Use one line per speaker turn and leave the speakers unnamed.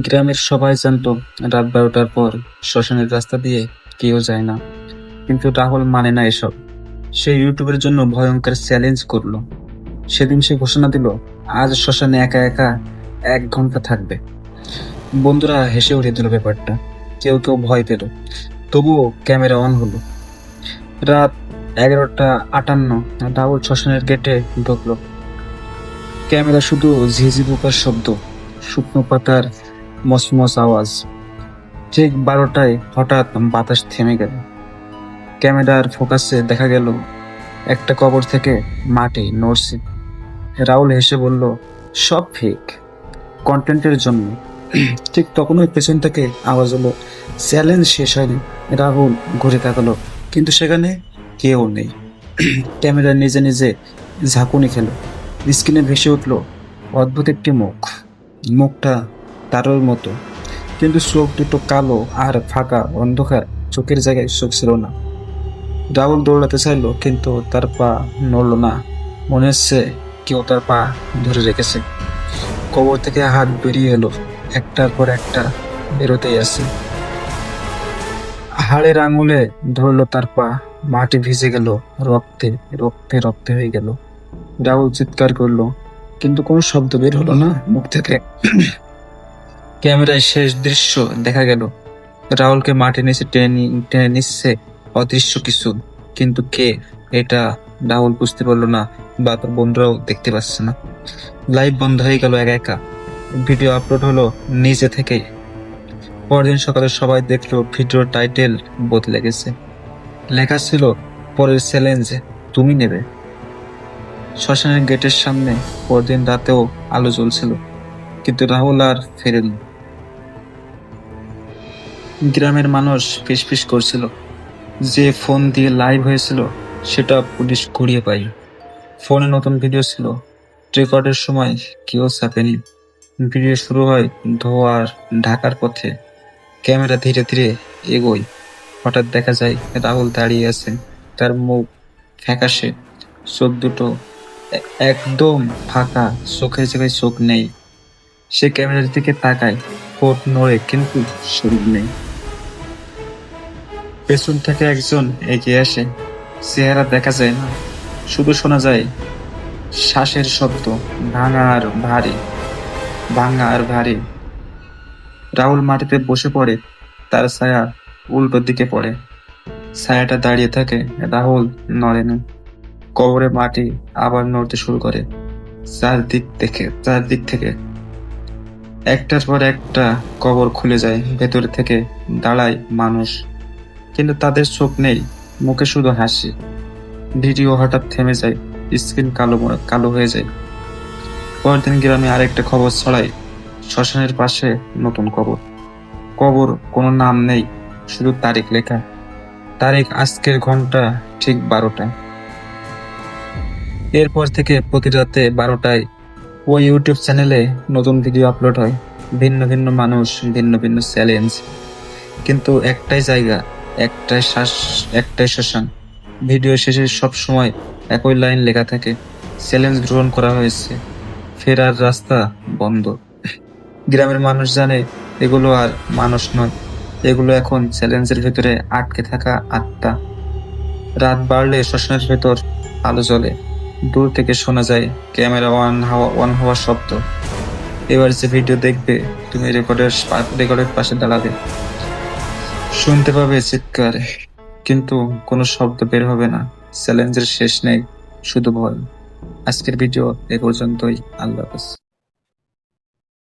গ্রামের সবাই জানতো রাত 12টার পর শ্মশানের রাস্তা দিয়ে কেউ যায় না, কিন্তু রাহুল মানে না এসব। সে ইউটিউবের জন্য ভয়ঙ্কর চ্যালেঞ্জ করলো। সেদিন সে ঘোষণা দিল, আজ শ্মশানে একা একা 1 ঘন্টা থাকবে। বন্ধুরা হেসে উড়িয়ে দিল ব্যাপারটা, কেউ কেউ ভয় পেল, তবুও ক্যামেরা অন হলো। রাত 11:58 রাহুল শ্মশানের গেটে ঢুকলো। ক্যামেরা শুধু ঝিঝি পোকার শব্দ, শুকনো পাতার মচমচ আওয়াজ। ঠিক 12টায় হঠাৎ বাতাস থেমে গেল। ক্যামেরার ফোকাসে দেখা গেল একটা কবর থেকে মাটি নড়ছে। রাহুল হেসে বলল, সব ফেক, কন্টেন্টের জন্য। ঠিক তখনই পেছন থেকে আওয়াজ হলো, চ্যালেঞ্জ শেষ হয়নি। রাহুল ঘুরে তাকালো, কিন্তু সেখানে কেউ নেই। ক্যামেরা নিজে নিজে ঝাঁকুনি খেলো। স্ক্রিনে ভেসে উঠলো অদ্ভুত একটি মুখ। মুখটা তারর মতো, কিন্তু চোখ দুটো কালো আর ফাঁকা, অন্ধকার। চোখের জায়গায় চোখ ছিল না। রাহুল দৌড়াতে চাইলো, কিন্তু তার পা নড়লো না। মনে হচ্ছে কেউ তার পা ধরে রেখেছে। কবর থেকে হাত বেরিয়ে এলো, একটার পর একটা বেরোতেই আছে। হাড়ের আঙুলে ধরলো তার পা, মাটি ভিজে গেল, রক্তে রক্তে রক্তে হয়ে গেল। রাহুল চিৎকার করলো, কিন্তু কোনো শব্দ বের হলো না মুখ থেকে। ক্যামেরায় শেষ দৃশ্য দেখা গেল, রাহুলকে মাটির নিচে টেনে টেনে নিচ্ছে অদৃশ্য কিছু, কিন্তু কে এটা রাহুল বুঝতে পারলো না, বা তার বন্ধুরাও দেখতে পাচ্ছে না। লাইভ বন্ধ হয়ে গেল একা একা। ভিডিও আপলোড হলো নিজে থেকেই। পরদিন সকালে সবাই দেখলো ভিডিওর টাইটেল বদলে গেছে। লেখা ছিল, পরের চ্যালেঞ্জ তুমি নেবে। শ্মশানের গেটের সামনে পরদিন রাতেও আলো জ্বলছিল, কিন্তু রাহুল আর ফেরেনি। গ্রামের মানুষ ফিসফিস করছিল, যে ফোন দিয়ে লাইভ হয়েছিল সেটা পুলিশ কুড়িয়ে পায়। ফোনে নতুন ভিডিও ছিল, রেকর্ডের সময় কেউ ছাপেনি। ভিডিও শুরু হয় ধোয়ার ঢাকার পথে। ক্যামেরা ধীরে ধীরে এগোয়। হঠাৎ দেখা যায় রাহুল দাঁড়িয়ে আছে, তার মুখ ফ্যাকাশে, চোখ দুটো একদম ফাঁকা, চোখের জায়গায় চোখ নেই। সে ক্যামেরার দিকে তাকায়, ঠোঁট নড়ে, কিন্তু শরীর নেই। পেছন থেকে একজন এগিয়ে আসে, চেহারা দেখা যায় না, শুধু শোনা যায় শ্বাসের শব্দ, ভাঙা আর ভারী, ভাঙা আর ভারী। রাহুল মাটিতে বসে পড়ে, তার ছায়া উল্টো দিকে পড়ে। ছায়াটা দাঁড়িয়ে থাকে, রাহুল নড়ে না। কবরে মাটি আবার নড়তে শুরু করে। চারদিক থেকে একটার পর একটা কবর খুলে যায়, ভেতর থেকে দাঁড়ায় মানুষ, কিন্তু তাদের চোখ নেই, মুখে শুধু হাসি। ভিডিও হঠাৎ থেমে যায়, স্ক্রিন কালো কালো হয়ে যায়। পরদিন গ্রামে আরেকটা খবর ছড়ায়, শ্মশানের পাশে নতুন কবর। কবর, কোনো নাম নেই, শুধু তারিখ লেখা। তারিখ আজকের ঘন্টা ঠিক 12টা। এরপর থেকে প্রতি রাতে 12টায় ওই ইউটিউব চ্যানেলে নতুন ভিডিও আপলোড হয়। ভিন্ন ভিন্ন মানুষ, ভিন্ন ভিন্ন চ্যালেঞ্জ, কিন্তু একটাই জায়গা, একটাই শ্মশান। ভিডিও শেষে সব সময় একই লাইন লেখা থাকে, চ্যালেঞ্জ গ্রহণ করা হয়েছে, ফেরার রাস্তা বন্ধ। গ্রামের মানুষ জানে এগুলো আর মানুষ নয়, এগুলো এখন চ্যালেঞ্জের ভেতরে আটকে থাকা আত্মা। রাত বাড়লে শ্মশানের ভেতর আলো জ্বলে, দূর থেকে শোনা যায় ক্যামেরা অন হওয়ার শব্দ। এবার যে ভিডিও দেখবে, তুমি রেকর্ডের পাশে দাঁড়াবে, শুনতে পাবে চিৎকার, কিন্তু কোনো শব্দ বের হবে না। চ্যালেঞ্জের শেষ নেই, শুধু ভয়। আজকের ভিডিও এ পর্যন্তই। আল্লাহ হাফেজ।